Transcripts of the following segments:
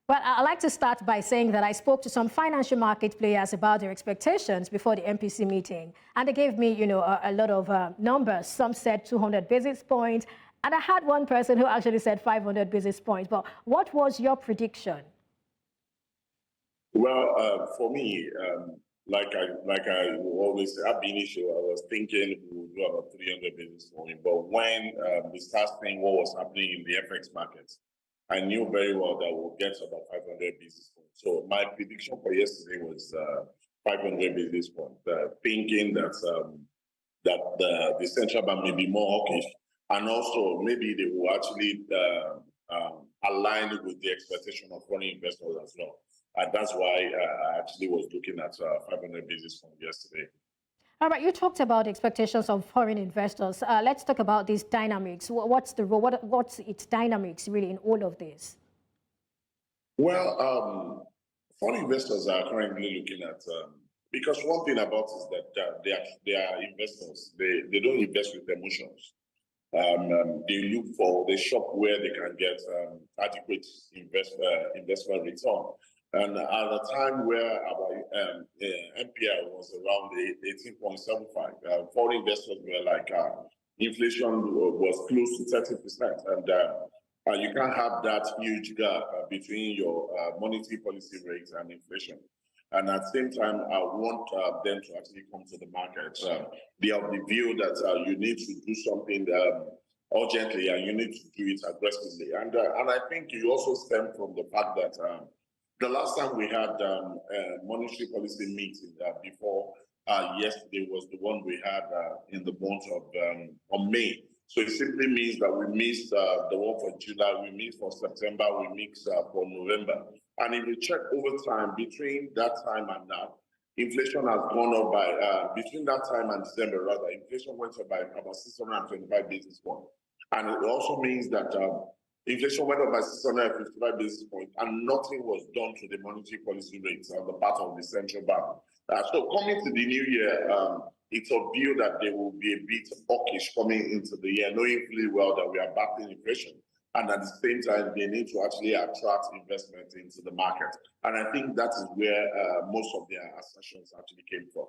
Well, I'd like to start by saying that I spoke to some financial market players about their expectations before the MPC meeting. And they gave me, a lot of numbers. Some said 200 basis points. And I had one person who actually said 500 basis points. But what was your prediction? Well, for me, like I always say, at the initial, I was thinking we would do about 300 basis points. But when we start seeing what was happening in the FX markets, I knew very well that we'll get about 500 basis points. So my prediction for yesterday was 500 basis points, thinking that the central bank may be more hawkish, and also maybe they will actually align with the expectation of foreign investors as well. And that's why I actually was looking at 500 basis points yesterday. All right, you talked about expectations of foreign investors. Let's talk about these dynamics. What's the role? What's its dynamics really in all of this? Well, foreign investors are currently looking at because one thing about is that they are investors. They don't invest with emotions. They shop where they can get adequate investment return. And at a time where our NPR was around 18.75, foreign investors were like, inflation was close to 30%. And you can't have that huge gap between your monetary policy rates and inflation. And at the same time, I want them to actually come to the market. They have the view that you need to do something urgently and you need to do it aggressively. And I think it also stems from the fact that the last time we had a monetary policy meeting before yesterday was the one we had in the month of May. So it simply means that we missed the one for July, we missed for September, we missed for November. And if you check over time, between that time and now, inflation has gone up by, between that time and December rather, inflation went up by about 625 basis points. And it also means that inflation went up by 655 basis points and nothing was done to the monetary policy rates on the part of the central bank. So coming to the new year, it's obvious that they will be a bit hawkish coming into the year, knowing fully well that we are battling inflation. And at the same time, they need to actually attract investment into the market. And I think that is where most of their assertions actually came from.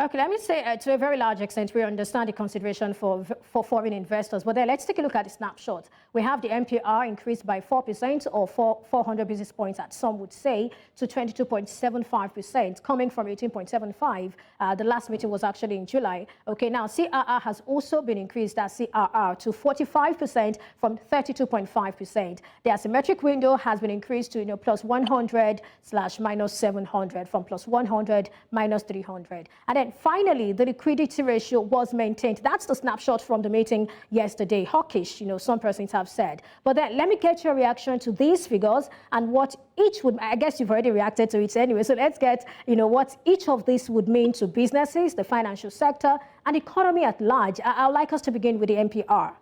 Okay, let me say to a very large extent, we understand the consideration for foreign investors. But then let's take a look at the snapshot. We have the MPR increased by 4% or 400 basis points, as some would say, to 22.75%, coming from 18.75. The last meeting was actually in July. Okay, now CRR has also been increased as CRR to 45% from 32.5%. The asymmetric window has been increased to plus 100 / minus 700 from plus 100 minus 300. And then finally, the liquidity ratio was maintained. That's the snapshot from the meeting yesterday. Hawkish, some persons have said. But then let me get your reaction to these figures and what each would, I guess you've already reacted to it anyway. So let's get, what each of these would mean to businesses, the financial sector, and economy at large. I'd like us to begin with the MPR.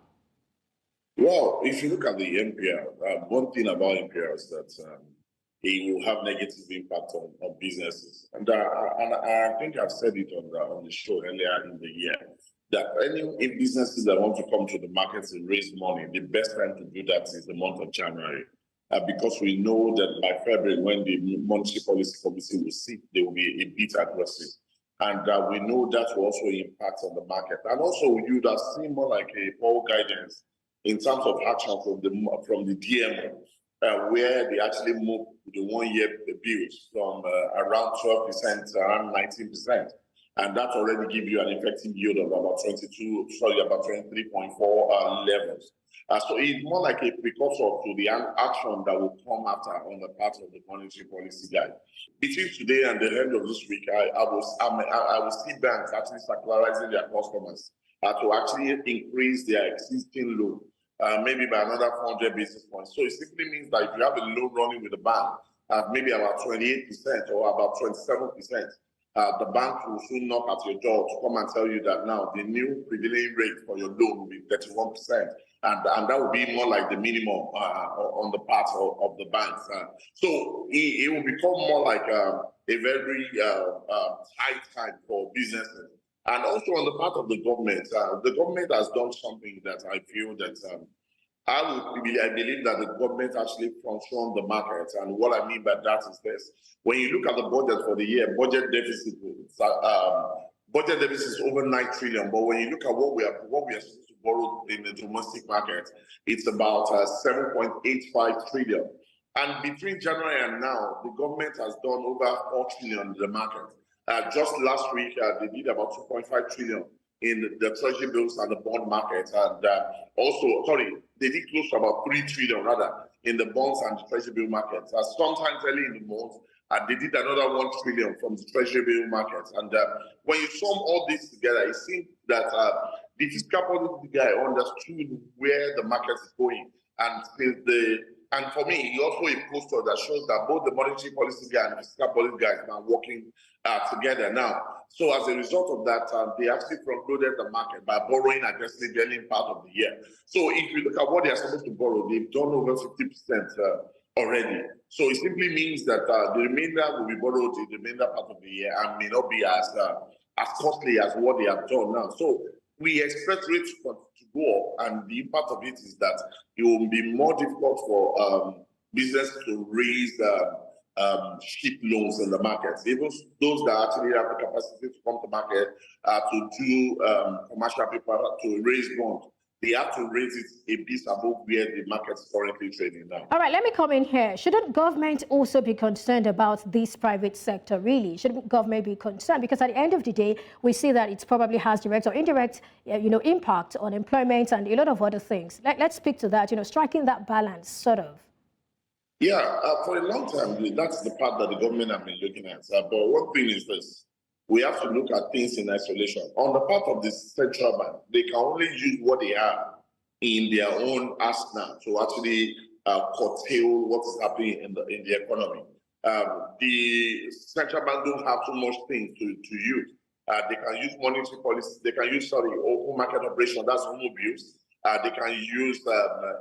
Well, if you look at the NPR, one thing about NPR is that it will have negative impact on businesses. And I think I've said it on the show earlier in the year, that if businesses that want to come to the markets and raise money, the best time to do that is the month of January. Because we know that by February, when the monetary policy committee will sit, they will be a bit aggressive. And we know that will also impact on the market. And also, you would have seen more like a poll guidance in terms of action from the DMO. Where they actually moved the 1 year bills from around 12% to around 19%. And that already gives you an effective yield of about 23.4 levels. So it's more like a precursor to the action that will come after on the part of the monetary policy guide. Between today and the end of this week, I will see banks actually circularizing their customers to actually increase their existing loan. Maybe by another 400 basis points. So it simply means that if you have a loan running with the bank, maybe about 28% or about 27%, the bank will soon knock at your door to come and tell you that now the new prevailing rate for your loan will be 31%. And that will be more like the minimum on the part of the banks. So it will become more like a very high time for businesses. And also on the part of the government has done something that I feel that I believe that the government actually controls the market, and what I mean by that is this: when you look at the budget for the year, budget deficit is over 9 trillion. But when you look at what we are supposed to borrow in the domestic market, it's about 7.85 trillion. And between January and now, the government has done over 4 trillion in the market. Just last week, they did about 2.5 trillion in the treasury bills and the bond market, and they did close to about 3 trillion rather in the bonds and the treasury bill markets. Sometimes early in the month, they did another 1 trillion from the treasury bill market. And when you sum all this together, it seems that the fiscal policy guy understood where the market is going, and for me, he also a poster that shows that both the monetary policy guy and the fiscal policy guy are now working together now. So as a result of that, they actually front-loaded the market by borrowing aggressively early part of the year. So if you look at what they are supposed to borrow, they've done over 50% already. So it simply means that the remainder will be borrowed in the remainder part of the year and may not be as costly as what they have done now. So we expect rates to go up, and the impact of it is that it will be more difficult for business to raise cheap loans in the market. Even those that actually have the capacity to come to market to do commercial paper, to raise bonds, they have to raise it a bit above where the market is currently trading now. All right, let me come in here. Shouldn't government also be concerned about this private sector, really? Shouldn't government be concerned? Because at the end of the day, we see that it probably has direct or indirect, impact on employment and a lot of other things. Let's speak to that, striking that balance, sort of. Yeah, for a long time, that's the part that the government have been looking at. But one thing is this: we have to look at things in isolation. On the part of the central bank, they can only use what they have in their own arsenal to actually curtail what is happening in the economy. The central bank don't have too much things to use. They can use monetary policy. They can use open market operation. That's automobiles. They can use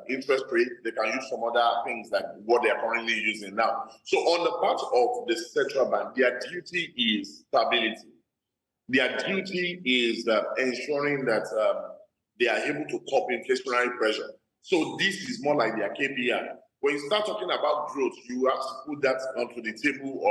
interest rate. They can use some other things like what they are currently using now. So on the part of the central bank, their duty is stability. Their duty is ensuring that they are able to cope inflationary pressure. So this is more like their KPI. When you start talking about growth, you have to put that onto the table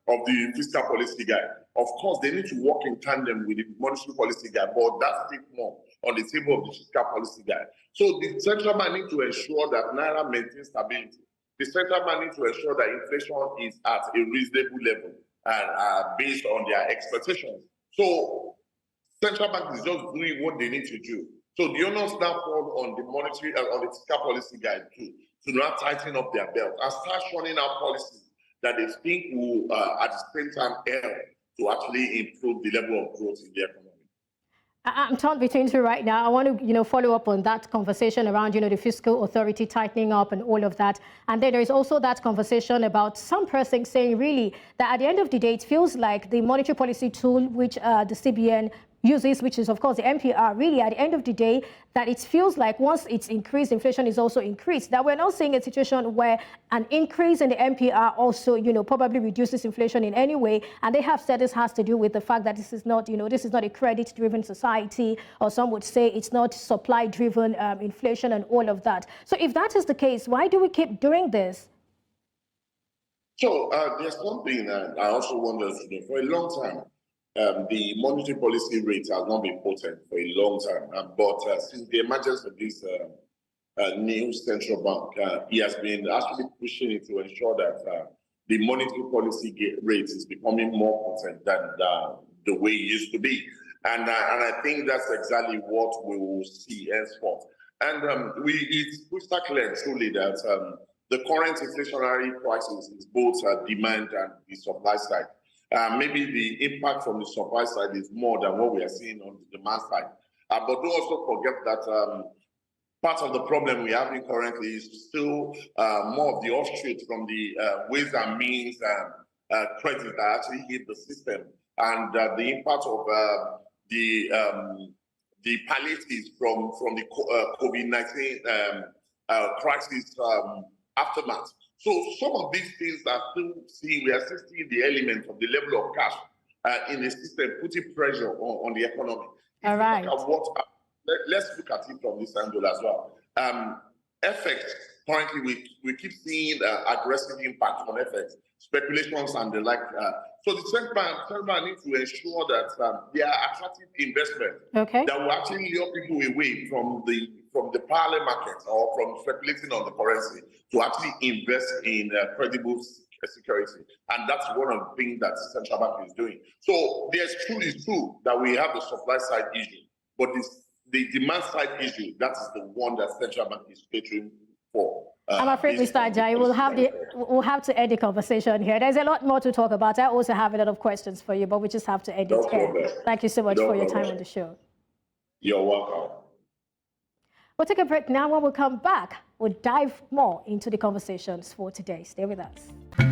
of the fiscal policy guy. Of course, they need to work in tandem with the monetary policy guy, but that's it more on the table of the fiscal policy guy. So the central bank needs to ensure that Naira maintains stability. The central bank needs to ensure that inflation is at a reasonable level and based on their expectations. So central bank is just doing what they need to do. So the onus now falls on the monetary on the fiscal policy guy to not tighten up their belt and start showing out policies that they think will at the same time help to actually improve the level of growth in the economy. I'm torn between two right now. I want to, follow up on that conversation around, the fiscal authority tightening up and all of that. And then there is also that conversation about some person saying really that at the end of the day, it feels like the monetary policy tool, which the CBN uses, which is, of course, the MPR, really, at the end of the day, that it feels like once it's increased, inflation is also increased. That we're not seeing a situation where an increase in the MPR also, probably reduces inflation in any way. And they have said this has to do with the fact that this is not, this is not a credit-driven society, or some would say it's not supply-driven inflation and all of that. So if that is the case, why do we keep doing this? So there's one thing that I also wonder to do. For a long time, the monetary policy rate has not been potent for a long time. But since the emergence of this new central bank, he has been actually pushing it to ensure that the monetary policy rate is becoming more potent than the way it used to be. And I think that's exactly what we will see henceforth. And it's crystal clear truly that the current inflationary crisis is both demand and the supply side. Maybe the impact from the supply side is more than what we are seeing on the demand side. But don't also forget that part of the problem we have currently is still more of the offshoot from the ways and means credit that actually hit the system, and the impact of the palliatives from the COVID-19 crisis aftermath. So some of these things are still seeing, we are still seeing the element of the level of cash in the system putting pressure on the economy. All right. Let's look at it from this angle as well. FX, currently we keep seeing aggressive impact on FX, speculations and the like. So the central bank needs to ensure that they are attractive investment that will actually lure people away from the parallel market or from speculating on the currency to actually invest in credible security. And that's one of the things that the central bank is doing. So it's true that we have the supply side issue, but the demand side issue, that is the one that central bank is catering for. I'm afraid, Mr. Ajayi, we'll have to end the conversation here. There's a lot more to talk about. I also have a lot of questions for you, but we just have to end it here. Thank you so much for your time on the show. You're welcome. We'll take a break now. When we come back, we'll dive more into the conversations for today. Stay with us.